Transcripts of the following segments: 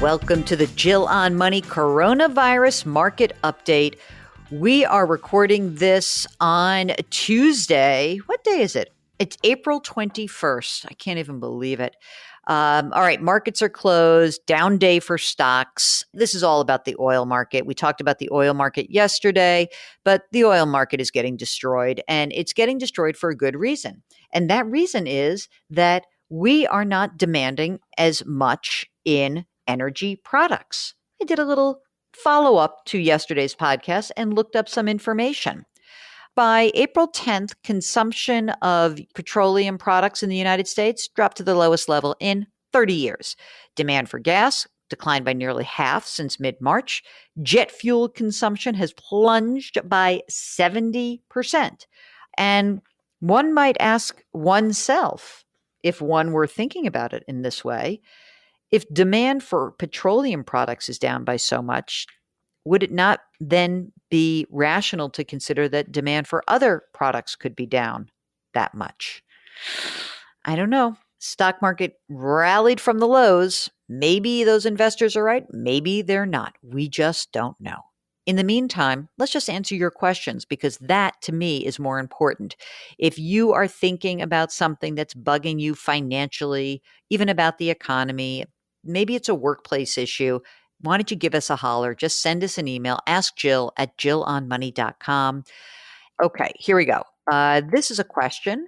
Welcome to the Jill on Money Coronavirus Market Update. We are recording this on Tuesday. What day is it? It's April 21st. I can't even believe it. All right, markets are closed, down day for stocks. This is all about the oil market. We talked about the oil market yesterday, but the oil market is getting destroyed, and it's getting destroyed for a good reason. And that reason is that we are not demanding as much in energy products. I did a little follow up to yesterday's podcast and looked up some information. By April 10th, consumption of petroleum products in the United States dropped to the lowest level in 30 years. Demand for gas declined by nearly half since mid-March. Jet fuel consumption has plunged by 70%. And one might ask oneself, if one were thinking about it in this way, if demand for petroleum products is down by so much, would it not then be rational to consider that demand for other products could be down that much? I don't know. Stock market rallied from the lows. Maybe those investors are right. Maybe they're not. We just don't know. In the meantime, let's just answer your questions because that to me is more important. If you are thinking about something that's bugging you financially, even about the economy, maybe it's a workplace issue, why don't you give us a holler? Just send us an email, askjill@jillonmoney.com. Okay, here we go. This is a question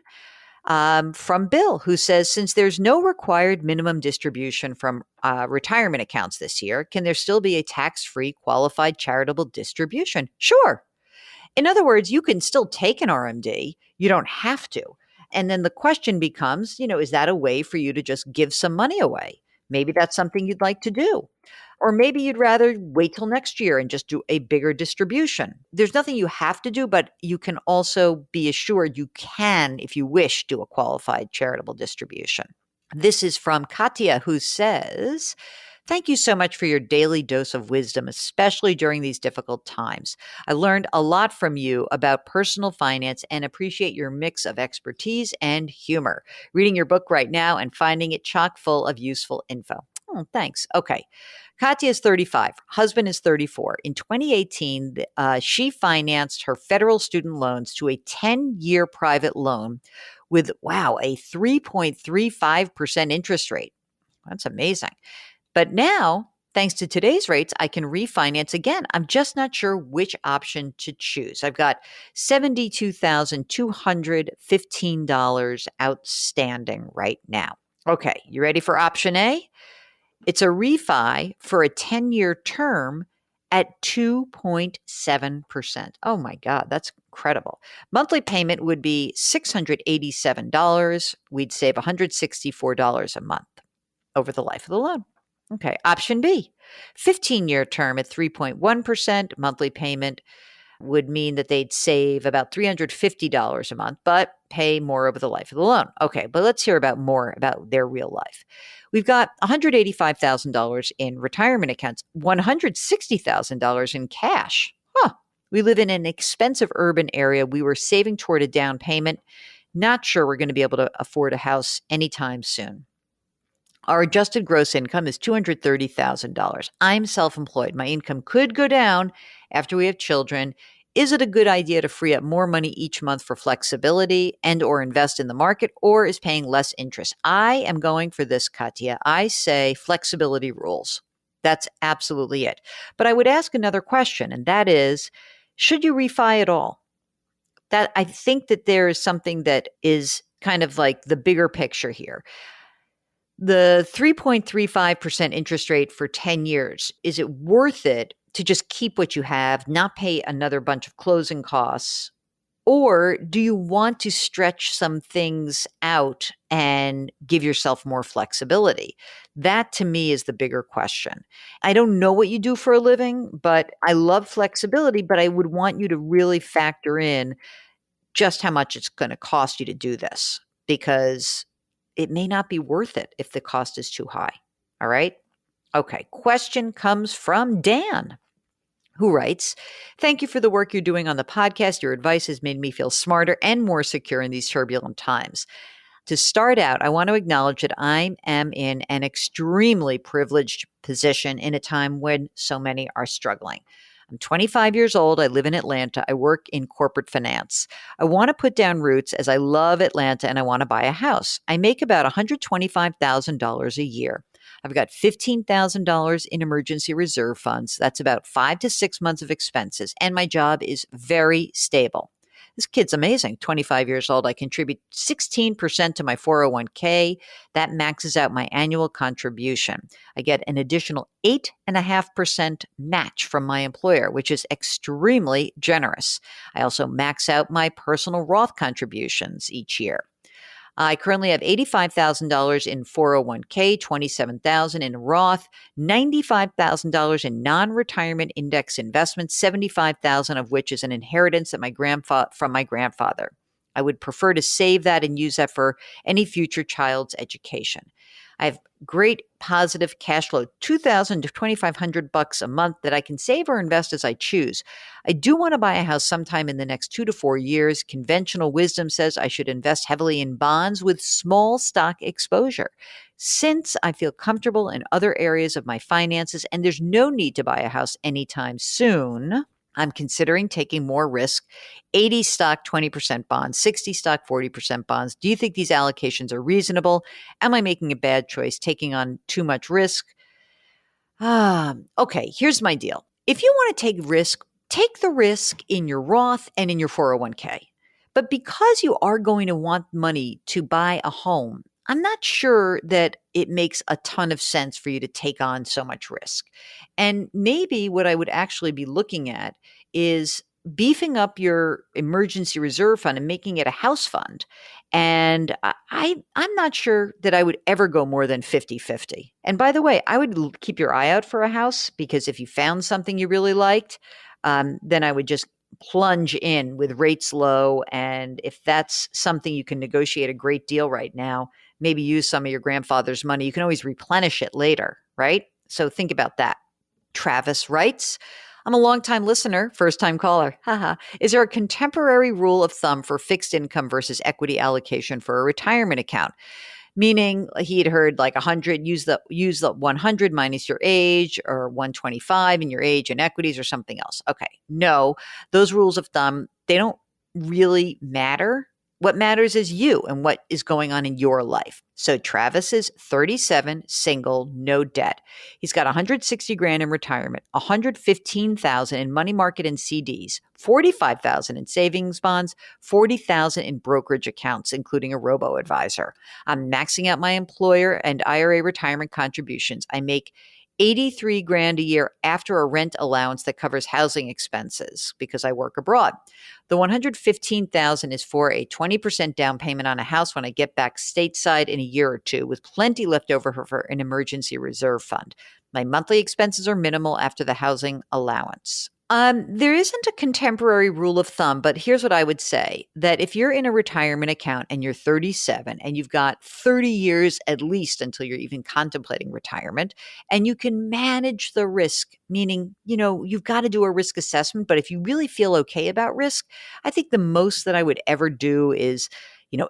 from Bill, who says, since there's no required minimum distribution from retirement accounts this year, can there still be a tax-free qualified charitable distribution? Sure. In other words, you can still take an RMD. You don't have to. And then the question becomes, is that a way for you to just give some money away? Maybe that's something you'd like to do. Or maybe you'd rather wait till next year and just do a bigger distribution. There's nothing you have to do, but you can also be assured you can, if you wish, do a qualified charitable distribution. This is from Katya, who says, thank you so much for your daily dose of wisdom, especially during these difficult times. I learned a lot from you about personal finance and appreciate your mix of expertise and humor. Reading your book right now and finding it chock full of useful info. Oh, thanks. Okay. Katya is 35. Husband is 34. In 2018, she financed her federal student loans to a 10-year private loan with, a 3.35% interest rate. That's amazing. But now, thanks to today's rates, I can refinance again. I'm just not sure which option to choose. I've got $72,215 outstanding right now. Okay, you ready for option A? It's a refi for a 10-year term at 2.7%. Oh my God, that's incredible. Monthly payment would be $687. We'd save $164 a month over the life of the loan. Okay, option B, 15-year term at 3.1%. Monthly payment would mean that they'd save about $350 a month, but pay more over the life of the loan. Okay, but let's hear more about their real life. We've got $185,000 in retirement accounts, $160,000 in cash. We live in an expensive urban area. We were saving toward a down payment. Not sure we're going to be able to afford a house anytime soon. Our adjusted gross income is $230,000. I'm self-employed. My income could go down after we have children. Is it a good idea to free up more money each month for flexibility and or invest in the market, or is paying less interest? I am going for this, Katya. I say flexibility rules. That's absolutely it. But I would ask another question, and that is, should you refi at all? That I think that there is something that is kind of like the bigger picture here. The 3.35% interest rate for 10 years, is it worth it to just keep what you have, not pay another bunch of closing costs? Or do you want to stretch some things out and give yourself more flexibility? That to me is the bigger question. I don't know what you do for a living, but I love flexibility, but I would want you to really factor in just how much it's going to cost you to do this, because it may not be worth it if the cost is too high. All right. Okay. Question comes from Dan, who writes, thank you for the work you're doing on the podcast. Your advice has made me feel smarter and more secure in these turbulent times. To start out, I want to acknowledge that I am in an extremely privileged position in a time when so many are struggling. I'm 25 years old. I live in Atlanta. I work in corporate finance. I want to put down roots as I love Atlanta and I want to buy a house. I make about $125,000 a year. I've got $15,000 in emergency reserve funds. That's about 5 to 6 months of expenses. And my job is very stable. This kid's amazing. 25 years old. I contribute 16% to my 401k. That maxes out my annual contribution. I get an additional 8.5% match from my employer, which is extremely generous. I also max out my personal Roth contributions each year. I currently have $85,000 in 401k, $27,000 in Roth, $95,000 in non-retirement index investments, $75,000 of which is an inheritance that from my grandfather. I would prefer to save that and use that for any future child's education. I have great positive cash flow, $2,000 to $2,500 a month that I can save or invest as I choose. I do want to buy a house sometime in the next 2 to 4 years. Conventional wisdom says I should invest heavily in bonds with small stock exposure. Since I feel comfortable in other areas of my finances and there's no need to buy a house anytime soon, I'm considering taking more risk. 80 stock, 20% bonds, 60 stock, 40% bonds. Do you think these allocations are reasonable? Am I making a bad choice, taking on too much risk? Okay, here's my deal. If you want to take the risk in your Roth and in your 401k. But because you are going to want money to buy a home, I'm not sure that it makes a ton of sense for you to take on so much risk. And maybe what I would actually be looking at is beefing up your emergency reserve fund and making it a house fund. And I'm not sure that I would ever go more than 50-50. And by the way, I would keep your eye out for a house, because if you found something you really liked, then I would just plunge in with rates low. And if that's something you can negotiate a great deal right now, maybe use some of your grandfather's money. You can always replenish it later, right? So think about that. Travis writes, I'm a longtime listener, first time caller. Haha. Is there a contemporary rule of thumb for fixed income versus equity allocation for a retirement account? Meaning he had heard like 100, use the 100 minus your age, or 125 in your age and equities, or something else. Okay. No, those rules of thumb, they don't really matter. What matters is you and what is going on in your life. So Travis is 37, single, no debt. He's got 160 grand in retirement, 115,000 in money market and CDs, 45,000 in savings bonds, 40,000 in brokerage accounts, including a robo-advisor. I'm maxing out my employer and IRA retirement contributions. I make 83 grand a year after a rent allowance that covers housing expenses because I work abroad. The 115,000 is for a 20% down payment on a house when I get back stateside in a year or two, with plenty left over for an emergency reserve fund. My monthly expenses are minimal after the housing allowance. There isn't a contemporary rule of thumb, but here's what I would say, that if you're in a retirement account and you're 37 and you've got 30 years at least until you're even contemplating retirement, and you can manage the risk, meaning, you've got to do a risk assessment, but if you really feel okay about risk, I think the most that I would ever do is,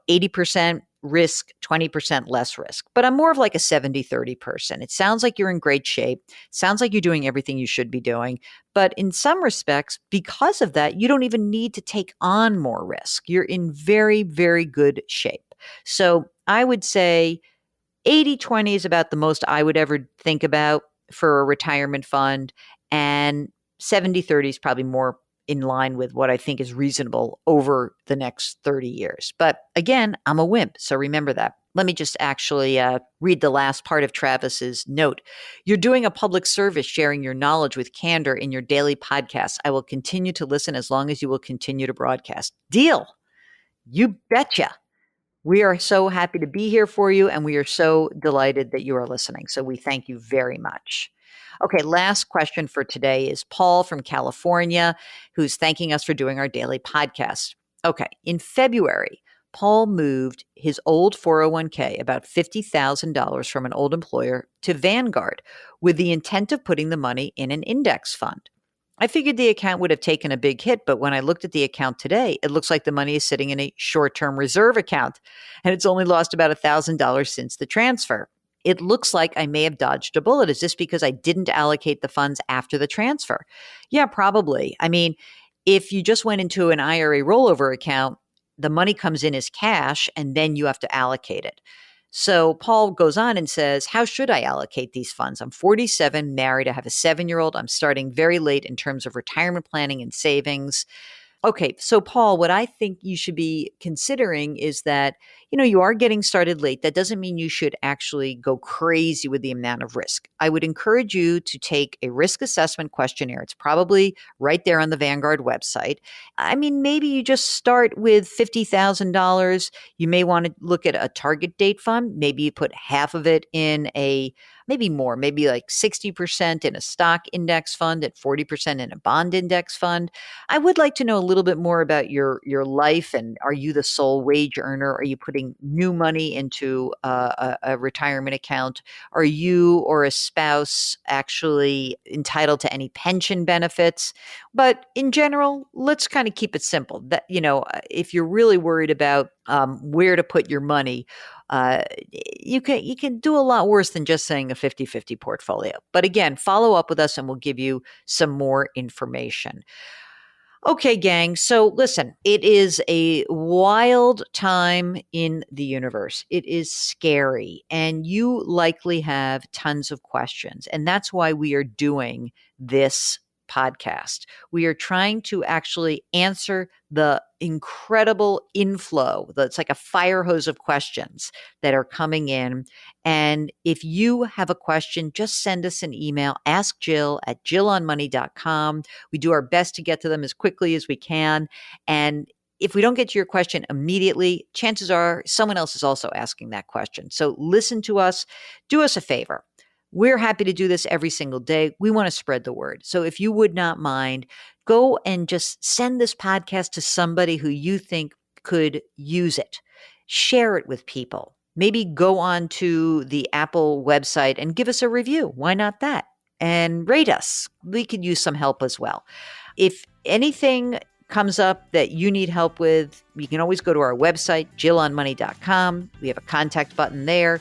80% risk, 20% less risk. But I'm more of like a 70-30 person. It sounds like you're in great shape. Sounds like you're doing everything you should be doing. But in some respects, because of that, you don't even need to take on more risk. You're in very, very good shape. So I would say 80-20 is about the most I would ever think about for a retirement fund. And 70-30 is probably more in line with what I think is reasonable over the next 30 years. But again, I'm a wimp, so remember that. Let me just actually read the last part of Travis's note. You're doing a public service sharing your knowledge with candor in your daily podcast. I will continue to listen as long as you will continue to broadcast. Deal. You betcha. We are so happy to be here for you, and we are so delighted that you are listening. So we thank you very much. Okay, last question for today is Paul from California, who's thanking us for doing our daily podcast. Okay, in February, Paul moved his old 401k, about $50,000 from an old employer, to Vanguard with the intent of putting the money in an index fund. I figured the account would have taken a big hit, but when I looked at the account today, it looks like the money is sitting in a short-term reserve account, and it's only lost about $1,000 since the transfer. It looks like I may have dodged a bullet. Is this because I didn't allocate the funds after the transfer? Yeah, probably. I mean, if you just went into an IRA rollover account, the money comes in as cash, and then you have to allocate it. So Paul goes on and says, how should I allocate these funds? I'm 47, married. I have a 7-year-old. I'm starting very late in terms of retirement planning and savings. Okay, so Paul, what I think you should be considering is that, you are getting started late. That doesn't mean you should actually go crazy with the amount of risk. I would encourage you to take a risk assessment questionnaire. It's probably right there on the Vanguard website. I mean, maybe you just start with $50,000. You may want to look at a target date fund. Maybe you put half of it in maybe more, maybe like 60% in a stock index fund and 40% in a bond index fund. I would like to know a little bit more about your life, and are you the sole wage earner? Are you putting new money into a retirement account? Are you or a spouse actually entitled to any pension benefits? But in general, let's kind of keep it simple. That if you're really worried about where to put your money, you can do a lot worse than just saying a 50-50 portfolio. But again, follow up with us and we'll give you some more information. Okay, gang. So listen, it is a wild time in the universe. It is scary, and you likely have tons of questions. And that's why we are doing this podcast. We are trying to actually answer the incredible inflow. That's like a fire hose of questions that are coming in. And if you have a question, just send us an email, askjill@jillonmoney.com. We do our best to get to them as quickly as we can. And if we don't get to your question immediately, chances are someone else is also asking that question. So listen to us. Do us a favor. We're happy to do this every single day. We want to spread the word. So if you would not mind, go and just send this podcast to somebody who you think could use it. Share it with people. Maybe go on to the Apple website and give us a review. Why not that? And rate us. We could use some help as well. If anything comes up that you need help with, you can always go to our website, jillonmoney.com. We have a contact button there.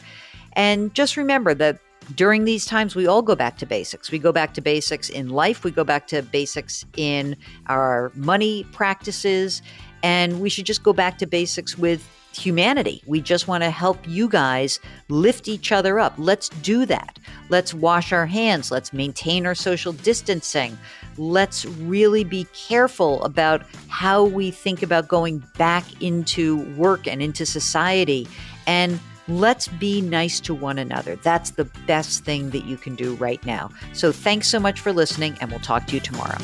And just remember that during these times, we all go back to basics. We go back to basics in life. We go back to basics in our money practices. And we should just go back to basics with humanity. We just want to help you guys lift each other up. Let's do that. Let's wash our hands. Let's maintain our social distancing. Let's really be careful about how we think about going back into work and into society. And let's be nice to one another. That's the best thing that you can do right now. So thanks so much for listening, and we'll talk to you tomorrow.